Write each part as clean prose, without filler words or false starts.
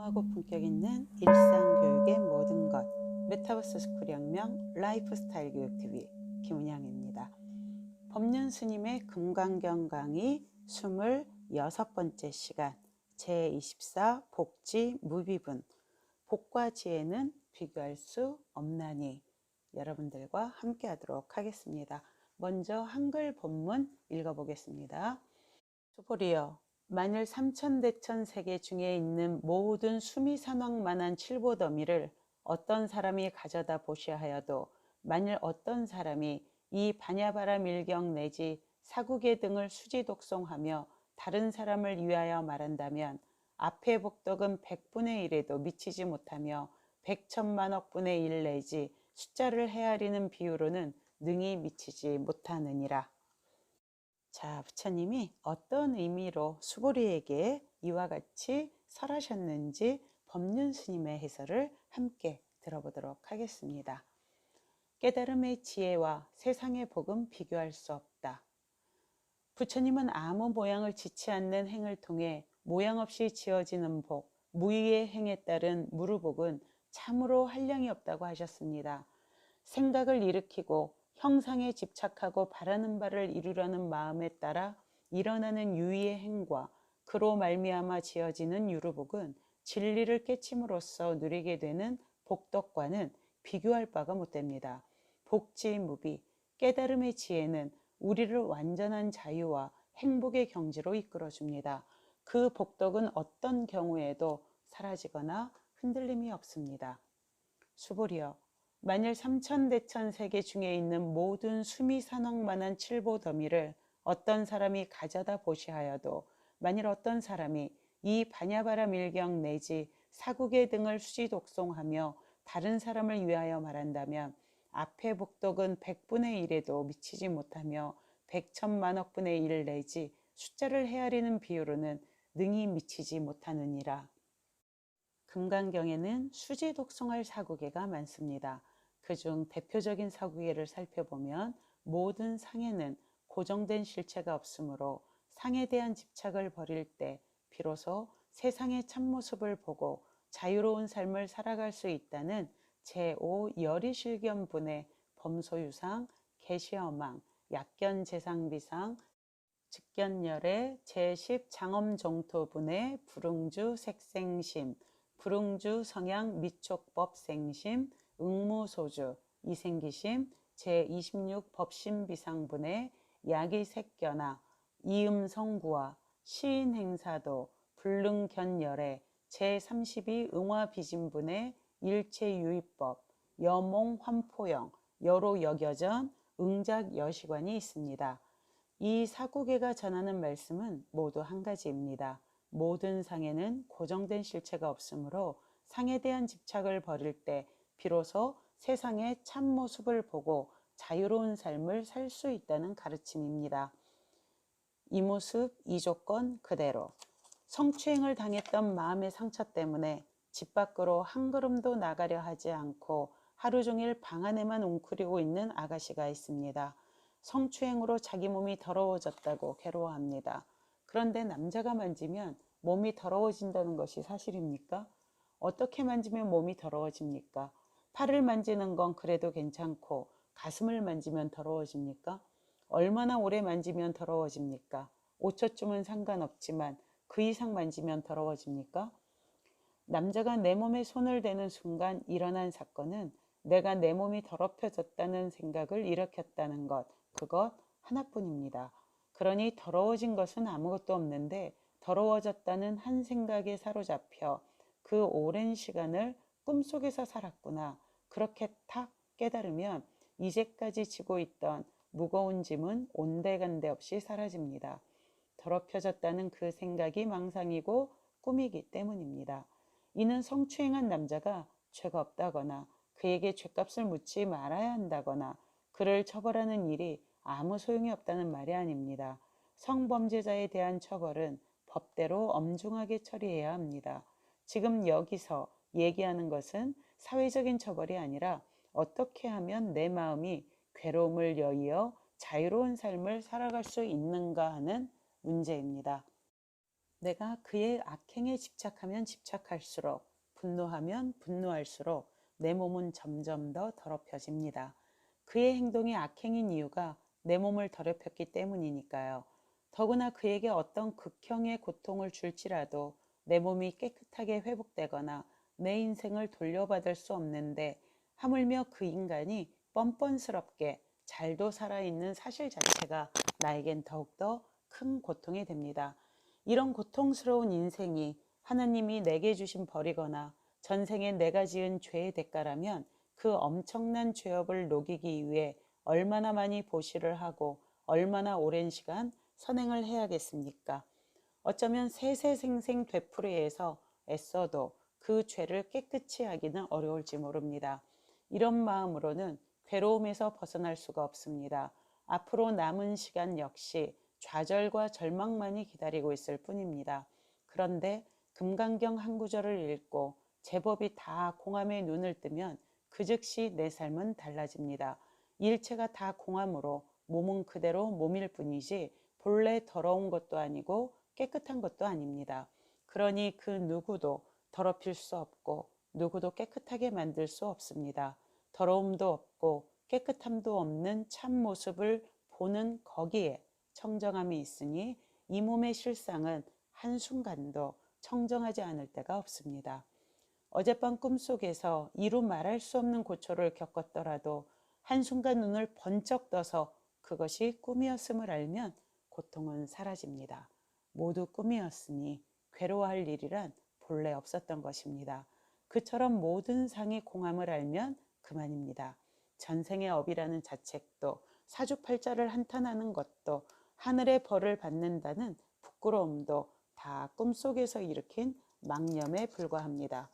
하고 품격 있는 일상교육의 모든 것 메타버스 스쿨 혁명 라이프스타일 교육TV 김은영입니다. 법륜 스님의 금강경 강의 26번째 시간 제24 복지 무비분 복과 지혜는 비교할 수 없나니 여러분들과 함께 하도록 하겠습니다. 먼저 한글 본문 읽어보겠습니다. 수보리여 만일 삼천대천 세계 중에 있는 모든 수미산왕만한 칠보더미를 어떤 사람이 가져다 보시하여도 만일 어떤 사람이 이 반야바람 일경 내지 사국의 등을 수지독송하며 다른 사람을 위하여 말한다면 앞의 복덕은 100분의 1에도 미치지 못하며 100천만억분의 1 내지 숫자를 헤아리는 비유로는 능히 미치지 못하느니라. 자, 부처님이 어떤 의미로 수보리에게 이와 같이 설하셨는지 법륜 스님의 해설을 함께 들어보도록 하겠습니다. 깨달음의 지혜와 세상의 복은 비교할 수 없다. 부처님은 아무 모양을 지치 않는 행을 통해 모양 없이 지어지는 복, 무의의 행에 따른 무르복은 참으로 한량이 없다고 하셨습니다. 생각을 일으키고 형상에 집착하고 바라는 바를 이루려는 마음에 따라 일어나는 유의의 행과 그로 말미암아 지어지는 유르복은 진리를 깨침으로써 누리게 되는 복덕과는 비교할 바가 못됩니다. 복지무비, 깨달음의 지혜는 우리를 완전한 자유와 행복의 경지로 이끌어줍니다. 그 복덕은 어떤 경우에도 사라지거나 흔들림이 없습니다. 수보리여 만일 삼천대천 세계 중에 있는 모든 수미산왕만한 칠보더미를 어떤 사람이 가져다 보시하여도 만일 어떤 사람이 이 반야바람 일경 내지 사국의 등을 수지독송하며 다른 사람을 위하여 말한다면 앞의 복덕은 100분의 1에도 미치지 못하며 100천만억분의 1 내지 숫자를 헤아리는 비유로는 능히 미치지 못하느니라. 금강경에는 수지독송할 사국예가 많습니다. 그중 대표적인 사국예를 살펴보면 모든 상에는 고정된 실체가 없으므로 상에 대한 집착을 버릴 때 비로소 세상의 참모습을 보고 자유로운 삶을 살아갈 수 있다는 제5 열의실견분의 범소유상, 계시어망, 약견재상비상, 즉견열의 제10 장엄종토분의 불응주 색생심, 불응주 성향 미촉법 생심, 응무소주, 이생기심, 제26 법신비상분의 야기색견화, 이음성구화, 시인행사도, 불능견열의 제32 응화비진분의 일체유의법, 여몽환포영, 여로여겨전, 응작여시관이 있습니다. 이 사국예가 전하는 말씀은 모두 한 가지입니다. 모든 상에는 고정된 실체가 없으므로 상에 대한 집착을 버릴 때 비로소 세상의 참모습을 보고 자유로운 삶을 살 수 있다는 가르침입니다. 이 모습, 이 조건 그대로 성추행을 당했던 마음의 상처 때문에 집 밖으로 한 걸음도 나가려 하지 않고 하루 종일 방 안에만 웅크리고 있는 아가씨가 있습니다. 성추행으로 자기 몸이 더러워졌다고 괴로워합니다. 그런데 남자가 만지면 몸이 더러워진다는 것이 사실입니까? 어떻게 만지면 몸이 더러워집니까? 팔을 만지는 건 그래도 괜찮고 가슴을 만지면 더러워집니까? 얼마나 오래 만지면 더러워집니까? 5초쯤은 상관없지만 그 이상 만지면 더러워집니까? 남자가 내 몸에 손을 대는 순간 일어난 사건은 내가 내 몸이 더럽혀졌다는 생각을 일으켰다는 것, 그것 하나뿐입니다. 그러니 더러워진 것은 아무것도 없는데 더러워졌다는 한 생각에 사로잡혀 그 오랜 시간을 꿈속에서 살았구나. 그렇게 탁 깨달으면 이제까지 지고 있던 무거운 짐은 온데간데 없이 사라집니다. 더럽혀졌다는 그 생각이 망상이고 꿈이기 때문입니다. 이는 성추행한 남자가 죄가 없다거나 그에게 죄값을 묻지 말아야 한다거나 그를 처벌하는 일이 아무 소용이 없다는 말이 아닙니다. 성범죄자에 대한 처벌은 법대로 엄중하게 처리해야 합니다. 지금 여기서 얘기하는 것은 사회적인 처벌이 아니라 어떻게 하면 내 마음이 괴로움을 여의어 자유로운 삶을 살아갈 수 있는가 하는 문제입니다. 내가 그의 악행에 집착하면 집착할수록, 분노하면 분노할수록 내 몸은 점점 더 더럽혀집니다. 그의 행동이 악행인 이유가 내 몸을 더럽혔기 때문이니까요. 더구나 그에게 어떤 극형의 고통을 줄지라도 내 몸이 깨끗하게 회복되거나 내 인생을 돌려받을 수 없는데, 하물며 그 인간이 뻔뻔스럽게 잘도 살아있는 사실 자체가 나에겐 더욱더 큰 고통이 됩니다. 이런 고통스러운 인생이 하나님이 내게 주신 벌이거나 전생에 내가 지은 죄의 대가라면, 그 엄청난 죄업을 녹이기 위해 얼마나 많이 보시를 하고 얼마나 오랜 시간 선행을 해야겠습니까? 어쩌면 세세생생 되풀이해서 애써도 그 죄를 깨끗이 하기는 어려울지 모릅니다. 이런 마음으로는 괴로움에서 벗어날 수가 없습니다. 앞으로 남은 시간 역시 좌절과 절망만이 기다리고 있을 뿐입니다. 그런데 금강경 한 구절을 읽고 제법이 다 공함에 눈을 뜨면 그 즉시 내 삶은 달라집니다. 일체가 다 공함으로 몸은 그대로 몸일 뿐이지 본래 더러운 것도 아니고 깨끗한 것도 아닙니다. 그러니 그 누구도 더럽힐 수 없고 누구도 깨끗하게 만들 수 없습니다. 더러움도 없고 깨끗함도 없는 참 모습을 보는 거기에 청정함이 있으니 이 몸의 실상은 한순간도 청정하지 않을 때가 없습니다. 어젯밤 꿈속에서 이루 말할 수 없는 고초를 겪었더라도 한순간 눈을 번쩍 떠서 그것이 꿈이었음을 알면 고통은 사라집니다. 모두 꿈이었으니 괴로워할 일이란 본래 없었던 것입니다. 그처럼 모든 상의 공함을 알면 그만입니다. 전생의 업이라는 자책도, 사주팔자를 한탄하는 것도, 하늘의 벌을 받는다는 부끄러움도 다 꿈속에서 일으킨 망념에 불과합니다.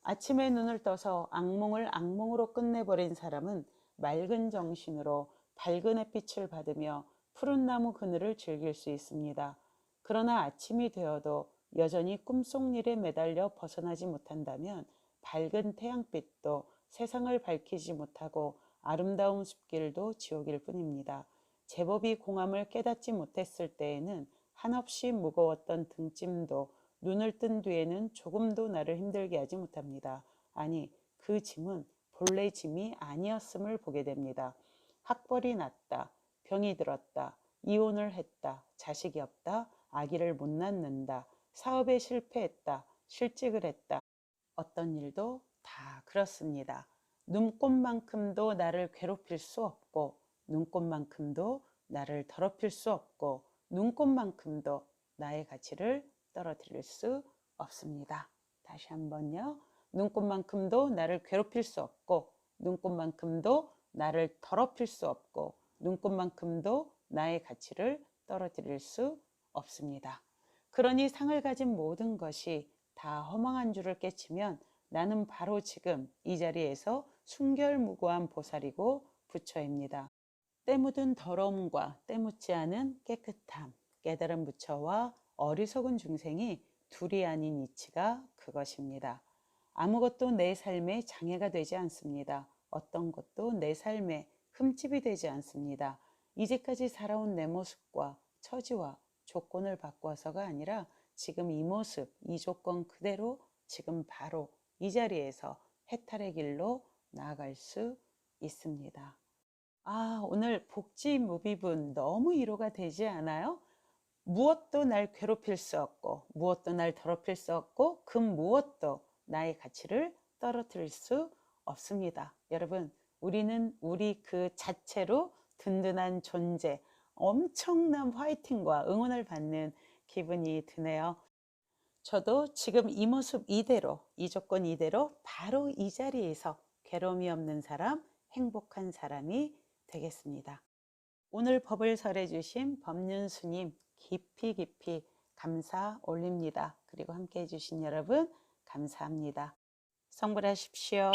아침에 눈을 떠서 악몽을 악몽으로 끝내버린 사람은 맑은 정신으로 밝은 햇빛을 받으며 푸른 나무 그늘을 즐길 수 있습니다. 그러나 아침이 되어도 여전히 꿈속 일에 매달려 벗어나지 못한다면 밝은 태양빛도 세상을 밝히지 못하고 아름다운 숲길도 지옥일 뿐입니다. 제법이 공함을 깨닫지 못했을 때에는 한없이 무거웠던 등짐도 눈을 뜬 뒤에는 조금도 나를 힘들게 하지 못합니다. 아니, 그 짐은 본래 짐이 아니었음을 보게 됩니다. 학벌이 낮다, 병이 들었다, 이혼을 했다, 자식이 없다, 아기를 못 낳는다, 사업에 실패했다, 실직을 했다. 어떤 일도 다 그렇습니다. 눈꽃만큼도 나를 괴롭힐 수 없고, 눈꽃만큼도 나를 더럽힐 수 없고, 눈꽃만큼도 나의 가치를 떨어뜨릴 수 없습니다. 다시 한번요. 눈꽃만큼도 나를 괴롭힐 수 없고, 눈꽃만큼도 나를 더럽힐 수 없고, 눈꽃만큼도 나의 가치를 떨어뜨릴 수 없습니다. 그러니 상을 가진 모든 것이 다 허망한 줄을 깨치면 나는 바로 지금 이 자리에서 순결무구한 보살이고 부처입니다. 때 묻은 더러움과 때 묻지 않은 깨끗함, 깨달은 부처와 어리석은 중생이 둘이 아닌 이치가 그것입니다. 아무것도 내 삶에 장애가 되지 않습니다. 어떤 것도 내 삶에 흠집이 되지 않습니다. 이제까지 살아온 내 모습과 처지와 조건을 바꿔서가 아니라 지금 이 모습, 이 조건 그대로 지금 바로 이 자리에서 해탈의 길로 나아갈 수 있습니다. 오늘 복지무비분 너무 위로가 되지 않아요? 무엇도 날 괴롭힐 수 없고, 무엇도 날 더럽힐 수 없고, 그 무엇도 나의 가치를 떨어뜨릴 수 없습니다. 여러분, 우리는 우리 그 자체로 든든한 존재, 엄청난 화이팅과 응원을 받는 기분이 드네요. 저도 지금 이 모습 이대로, 이 조건 이대로 바로 이 자리에서 괴로움이 없는 사람, 행복한 사람이 되겠습니다. 오늘 법을 설해 주신 법륜스님 깊이 깊이 감사 올립니다. 그리고 함께 해주신 여러분 감사합니다. 성불하십시오.